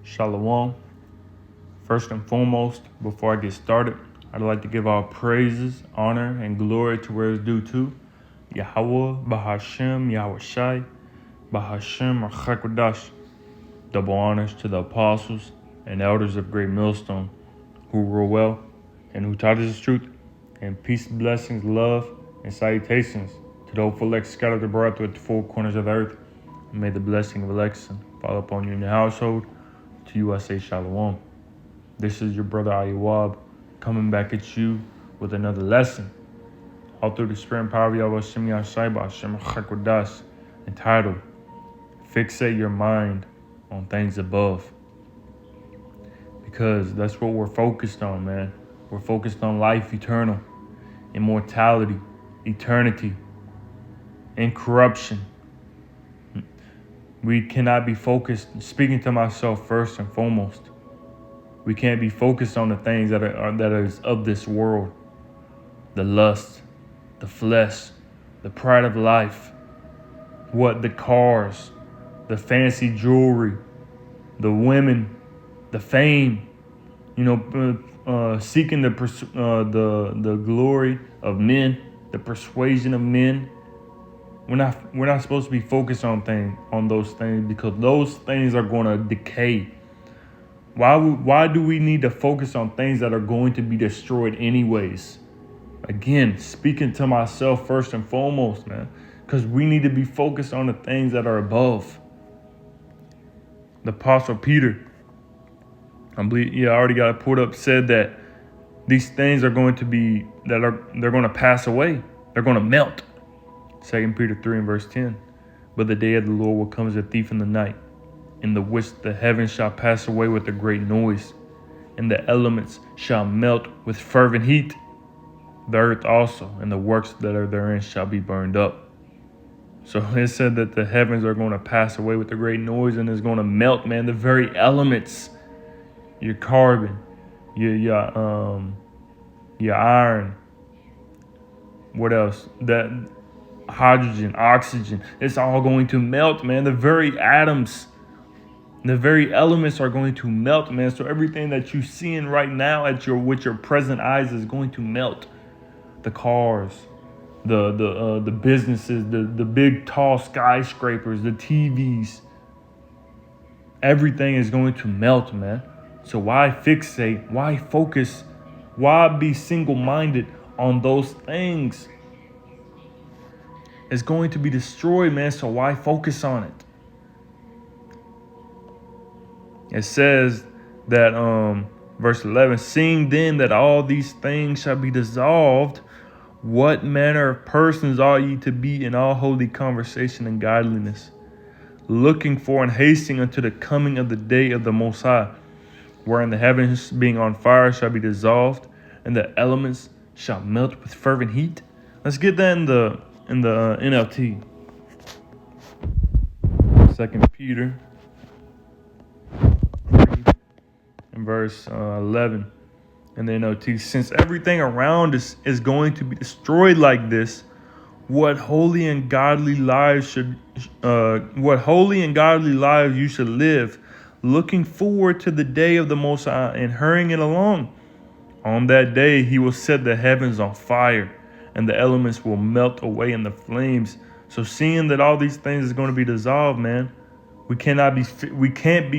Shalom. First and foremost, before I get started, I'd like to give all praises, honor, and glory to where it's due to Yahweh, Bahashem, Yahweh Shai, Bahashem, Achakodash. Double honors to the apostles and elders of Great Millstone who rule well and who taught us the truth, and peace, blessings, love, and salutations to the hopeful elect scattered abroad through the four corners of the earth. And may the blessing of election fall upon you and your household. To you I say shalom. This is your brother Ayawab coming back at you with another lesson, all through the spirit and power of Yahweh Shem Yashai Shem Chakodash, entitled Fixate Your Mind on Things Above. Because that's what we're focused on, man. We're focused on life eternal, immortality, eternity, incorruption. We cannot be focused, speaking to myself first and foremost, we can't be focused on the things that is of this world. The lust, the flesh, the pride of life, the cars, the fancy jewelry, the women, the fame, seeking the glory of men, the persuasion of men. We're not supposed to be focused on those things, because those things are going to decay. Why do we need to focus on things that are going to be destroyed anyways? Again, speaking to myself first and foremost, man, because we need to be focused on the things that are above. The Apostle Peter, I already got it pulled up, said that these things are going to be, they're going to pass away. They're going to melt. 2 Peter 3 and verse 10. But the day of the Lord will come as a thief in the night, in the which the heavens shall pass away with a great noise, and the elements shall melt with fervent heat. The earth also and the works that are therein shall be burned up. So it said that the heavens are going to pass away with a great noise, and it's going to melt, man. The very elements, your carbon, your iron, what else? That hydrogen, oxygen, it's all going to melt, man. The very atoms, the very elements are going to melt, man. So everything that you're seeing right now with your present eyes is going to melt. The cars, the businesses, the big tall skyscrapers, the TVs, everything is going to melt, man. So why fixate? Why focus? Why be single-minded on those things? It's going to be destroyed, man. So why focus on it? It says that, verse 11, seeing then that all these things shall be dissolved, what manner of persons are ye to be in all holy conversation and godliness, looking for and hasting unto the coming of the day of the Most High, wherein the heavens being on fire shall be dissolved, and the elements shall melt with fervent heat. Let's get that in the NLT. 2 Peter in verse 11. And the NLT, since everything around us is going to be destroyed like this, what holy and godly lives you should live, looking forward to the day of the Most High and hurrying it along. On that day he will set the heavens on fire, and the elements will melt away in the flames. So seeing that all these things is going to be dissolved, man, we can't be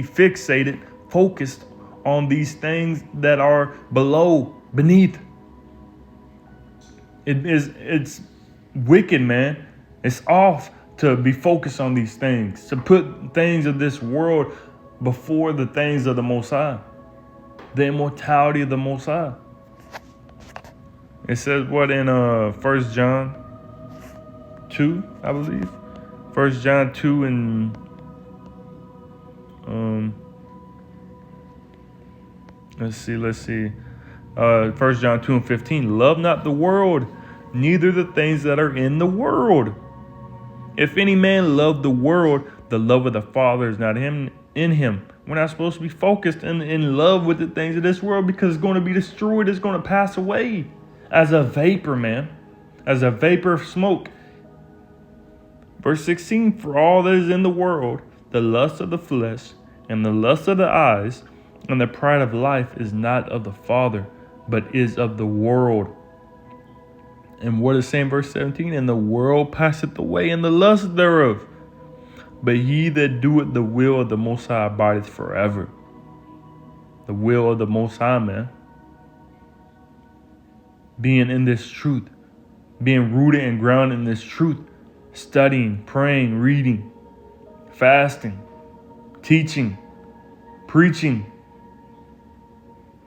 fixated, focused on these things that are beneath. It's wicked, man. It's off to be focused on these things, to put things of this world before the things of the Most High, the immortality of the Most High. It says what in 1 John 2, I believe. 1 John 2 and let's see. 1 John 2 and 15. Love not the world, neither the things that are in the world. If any man love the world, the love of the Father is not in him. We're not supposed to be focused in love with the things of this world, because it's going to be destroyed. It's going to pass away as a vapor, man. As a vapor of smoke. Verse 16, for all that is in the world, the lust of the flesh And the lust of the eyes and the pride of life is not of the Father, but is of the world. And what is saying, verse 17? And the world passeth away, and the lust thereof. But he that doeth the will of the Most High abideth forever. The will of the Most High, man. Being in this truth. Being rooted and grounded in this truth. Studying, praying, reading, fasting, teaching, preaching,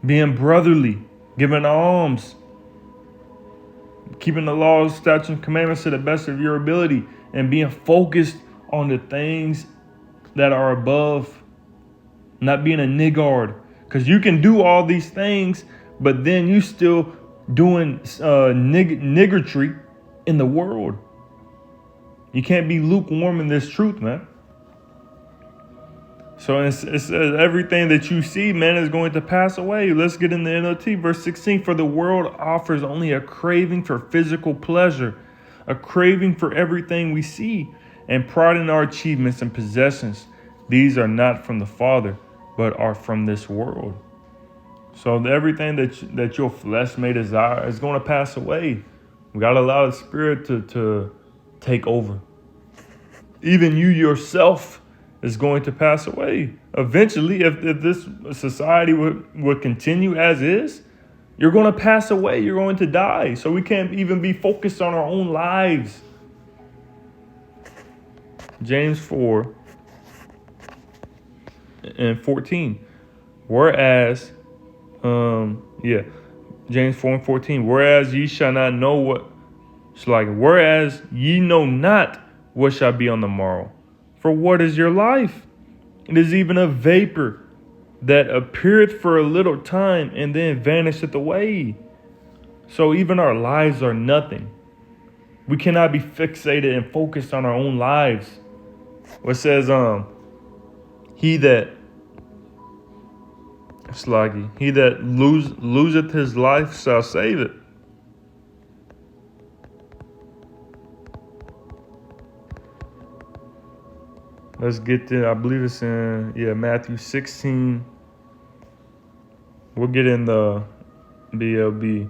being brotherly, giving alms, keeping the laws, statutes, and commandments to the best of your ability, and being focused on the things that are above, not being a niggard. Because you can do all these things, but then you still doing niggardry in the world. You can't be lukewarm in this truth, man. So it says everything that you see, man, is going to pass away. Let's get in the NLT, verse 16. For the world offers only a craving for physical pleasure, a craving for everything we see, and pride in our achievements and possessions. These are not from the Father, but are from this world. So everything that your flesh may desire is going to pass away. We got to allow the Spirit to take over. Even you yourself is going to pass away. Eventually, if this society would continue as is, you're going to pass away. You're going to die. So we can't even be focused on our own lives. James 4 and 14. Whereas, James 4 and 14. Whereas ye shall not know what, it's like, whereas ye know not what shall be on the morrow. For what is your life? It is even a vapor that appeareth for a little time and then vanisheth away. So even our lives are nothing. We cannot be fixated and focused on our own lives. It says, he that loseth his life shall save it. Let's get to, I believe it's in, Matthew 16. We'll get in the BLB.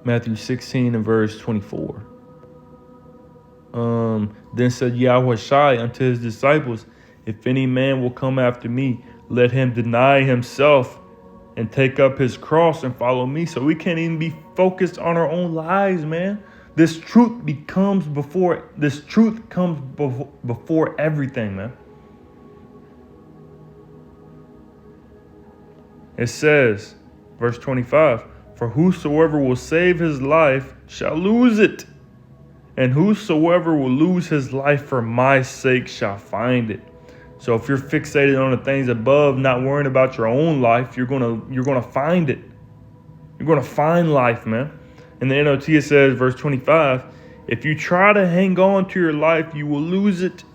Matthew 16 and verse 24. Then said Yahushua unto his disciples, if any man will come after me, let him deny himself and take up his cross and follow me. So we can't even be focused on our own lives, man. This truth comes before everything, man. It says, verse 25, for whosoever will save his life shall lose it, and whosoever will lose his life for my sake shall find it. So if you're fixated on the things above, not worrying about your own life, you're gonna find it. You're gonna find life, man. In the NLT it says, verse 25, if you try to hang on to your life, you will lose it.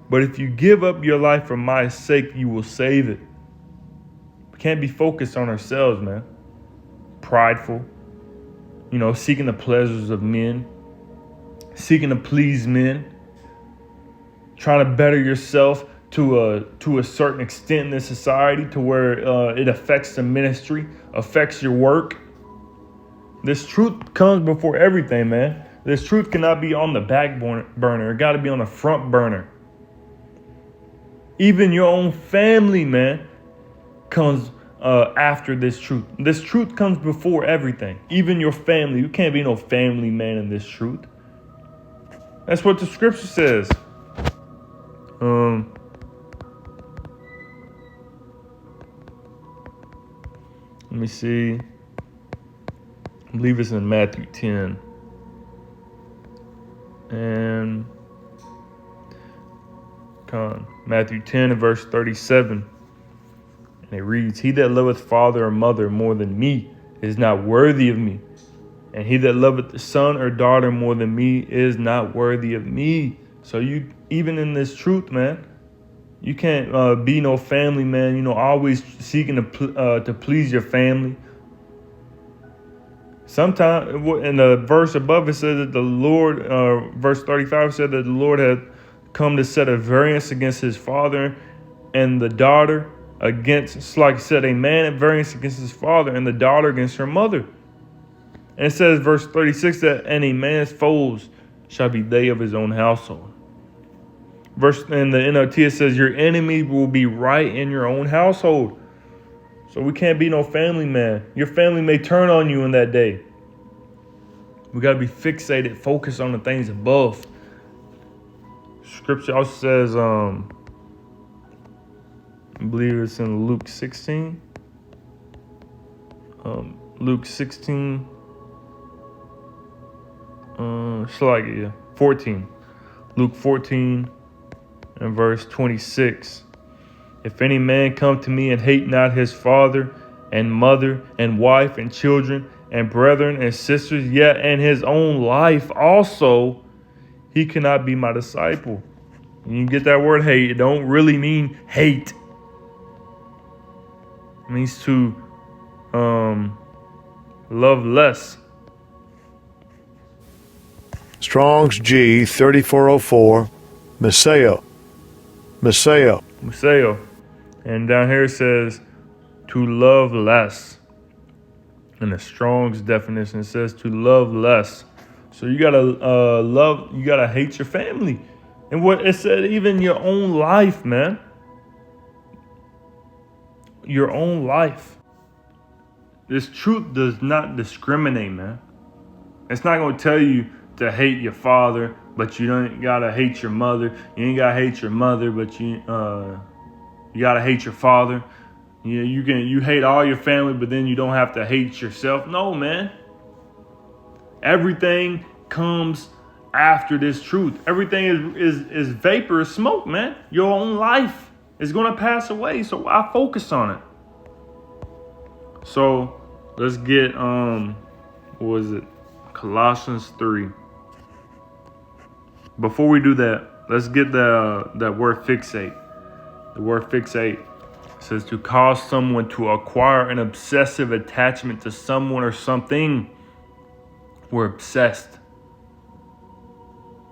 But if you give up your life for my sake, you will save it. We can't be focused on ourselves, man. Prideful, seeking the pleasures of men, seeking to please men, trying to better yourself to a certain extent in this society to where it affects the ministry, affects your work. This truth comes before everything, man. This truth cannot be on the back burner. It got to be on the front burner. Even your own family, man, comes after this truth. This truth comes before everything. Even your family. You can't be no family man in this truth. That's what the scripture says. Let me see. I believe it's in Matthew 10. And Matthew 10 and verse 37. And it reads, he that loveth father or mother more than me is not worthy of me. And he that loveth the son or daughter more than me is not worthy of me. So you, even in this truth, man, you can't be no family man, always seeking to please your family. Sometimes in the verse above it says that the Lord, verse 35 said that the Lord had come to set a variance against his father and the daughter against, it's like set a man at variance against his father and the daughter against her mother. And it says, verse 36, that and a man's foes shall be they of his own household. Verse in the NLT, it says, your enemy will be right in your own household. So we can't be no family man. Your family may turn on you in that day. We got to be fixated, focused on the things above. Scripture also says, I believe it's in Luke 16. Luke 16. 14. Luke 14 and verse 26. If any man come to me and hate not his father and mother and wife and children and brethren and sisters, yet and his own life also, he cannot be my disciple. And you get that word hate, it don't really mean hate. It means to love less. Strong's G 3404, Miseo. And down here it says to love less. In the Strong's definition, it says to love less. So you gotta you gotta hate your family. And what it said, even your own life, man. Your own life. This truth does not discriminate, man. It's not gonna tell you to hate your father, but you don't gotta hate your mother. You ain't gotta hate your mother, but you gotta hate your father. You hate all your family, but then you don't have to hate yourself. No, man. Everything comes after this truth. Everything is vapor, is smoke, man. Your own life is gonna pass away, so why focus on it? So let's get what was it? Colossians 3. Before we do that, let's get that word fixate. The word fixate says to cause someone to acquire an obsessive attachment to someone or something. We're obsessed.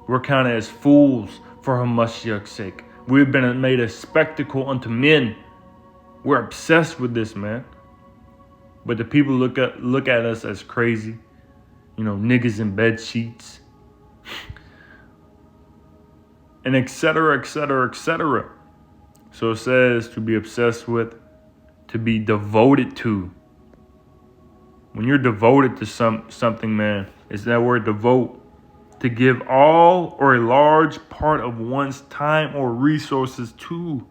We're counted as fools for Hamashiach's sake. We've been made a spectacle unto men. We're obsessed with this, man. But the people look at us as crazy. You know, niggas in bed sheets. And etc., etc., etc. So it says to be obsessed with, to be devoted to. When you're devoted to something, man, it's that word devote. To give all or a large part of one's time or resources to.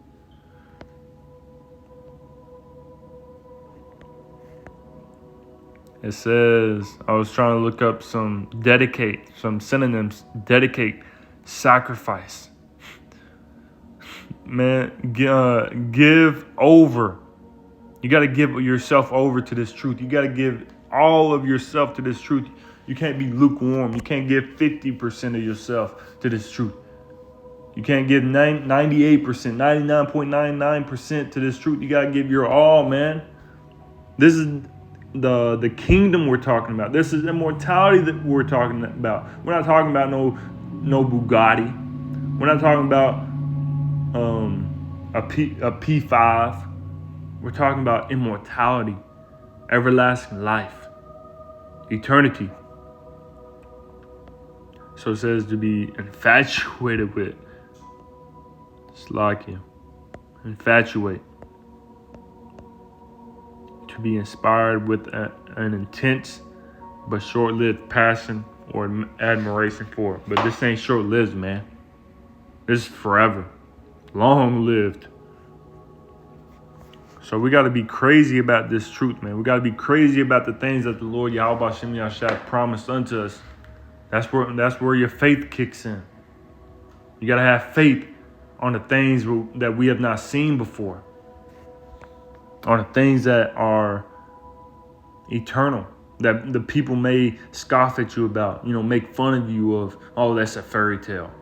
It says, I was trying to look up some synonyms. Dedicate, sacrifice. Man, give over. You got to give yourself over to this truth. You got to give all of yourself to this truth. You can't be lukewarm. You can't give 50% of yourself to this truth. You can't give 98%, 99.99% to this truth. You got to give your all, man. This is the kingdom we're talking about. This is immortality that we're talking about. We're not talking about no Bugatti. We're not talking about a P5. We're talking about immortality, everlasting life, eternity. So it says to be infatuated with. It's like you. Infatuate. To be inspired with an intense but short-lived passion or admiration for. But this ain't short-lived, man. This is forever. Long-lived. So we got to be crazy about this truth, man. We got to be crazy about the things that the Lord Yahweh Shem Yahshua promised unto us. That's where your faith kicks in. You got to have faith on the things that we have not seen before. On the things that are eternal. That the people may scoff at you about. Make fun of you of, oh, that's a fairy tale.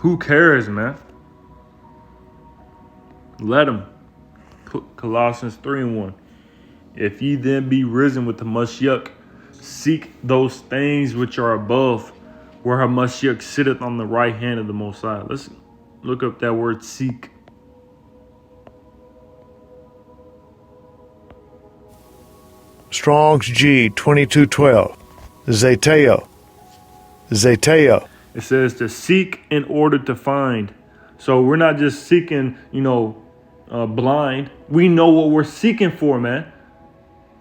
Who cares, man? Let them. Colossians 3:1. If ye then be risen with the Mashiach, seek those things which are above, where Hamashiach sitteth on the right hand of the Most High. Let's look up that word seek. Strong's G 2212. Zeteo. Zeteo. It says to seek in order to find. So we're not just seeking, blind. We know what we're seeking for, man.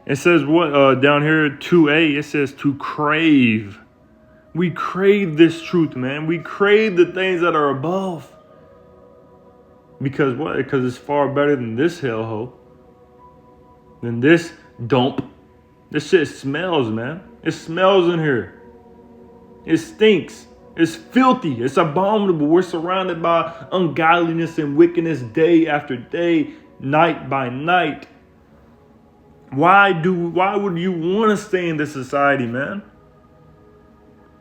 It says what down here 2a, it says to crave. We crave this truth, man. We crave the things that are above. Because what? Because it's far better than this hellhole. Than this dump. This shit smells, man. It smells in here. It stinks. It's filthy. It's abominable. We're surrounded by ungodliness and wickedness day after day, night by night. Why would you want to stay in this society, man?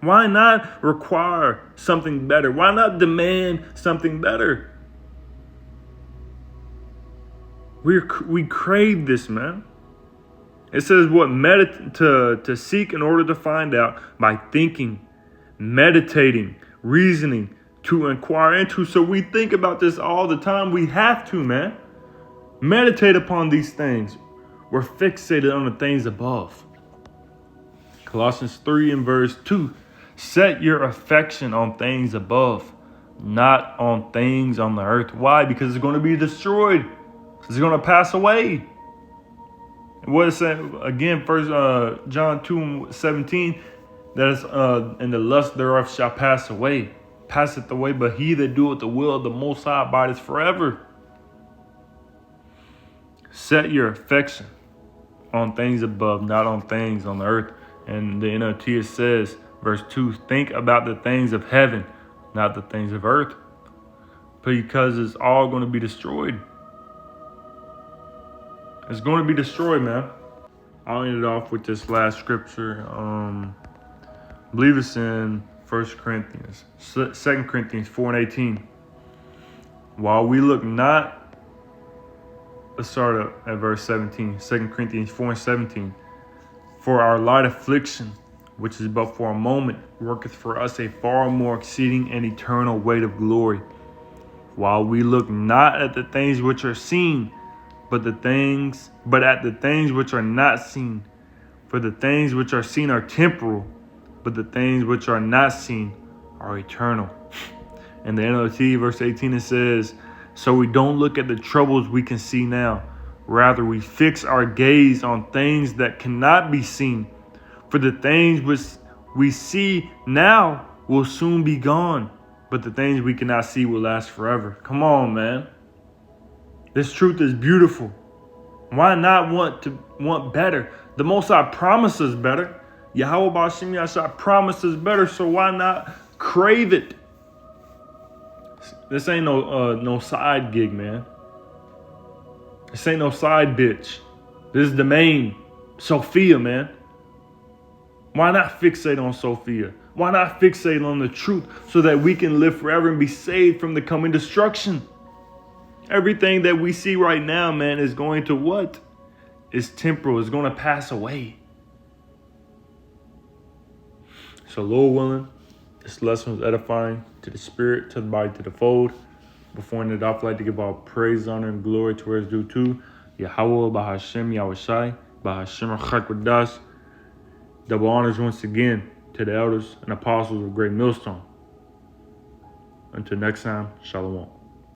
Why not require something better? Why not demand something better? We crave this, man. It says what? To seek in order to find out by thinking, meditating, reasoning, to inquire into. So we think about this all the time. We have to, man. Meditate upon these things. We're fixated on the things above. Colossians 3 and verse 2. Set your affection on things above, not on things on the earth. Why? Because it's going to be destroyed. It's going to pass away. What it said again, first John 2:17, that is and the lust thereof shall pass away, passeth away, but he that doeth the will of the Most High abideth forever. Set your affection on things above, not on things on the earth. And the NLT says, verse 2, think about the things of heaven, not the things of earth, because it's all going to be destroyed. It's going to be destroyed, man. I'll end it off with this last scripture. I believe it's in 1 Corinthians, 2 Corinthians 4 and 18. While we look not, let's start at verse 17, 2 Corinthians 4 and 17. For our light affliction, which is but for a moment, worketh for us a far more exceeding and eternal weight of glory. While we look not at the things which are seen, but at the things which are not seen. For the things which are seen are temporal, but the things which are not seen are eternal. In the NLT, verse 18, it says, so we don't look at the troubles we can see now. Rather, we fix our gaze on things that cannot be seen. For the things which we see now will soon be gone, but the things we cannot see will last forever. Come on, man. This truth is beautiful. Why not want better? The Most High promises better. Yahweh B'Shem Yashai promises better, so why not crave it? This ain't no side gig, man. This ain't no side bitch. This is the main Sophia, man. Why not fixate on Sophia? Why not fixate on the truth so that we can live forever and be saved from the coming destruction? Everything that we see right now, man, is going to what? It's temporal. It's going to pass away. So, Lord willing, this lesson was edifying to the spirit, to the body, to the fold. Before ending it off, I'd like to give all praise, honor, and glory to where it's due to Yahweh, B'Hashem, Yahushai, B'Hashem, Chakwadas. Double honors once again to the elders and apostles of Great Millstone. Until next time, Shalom.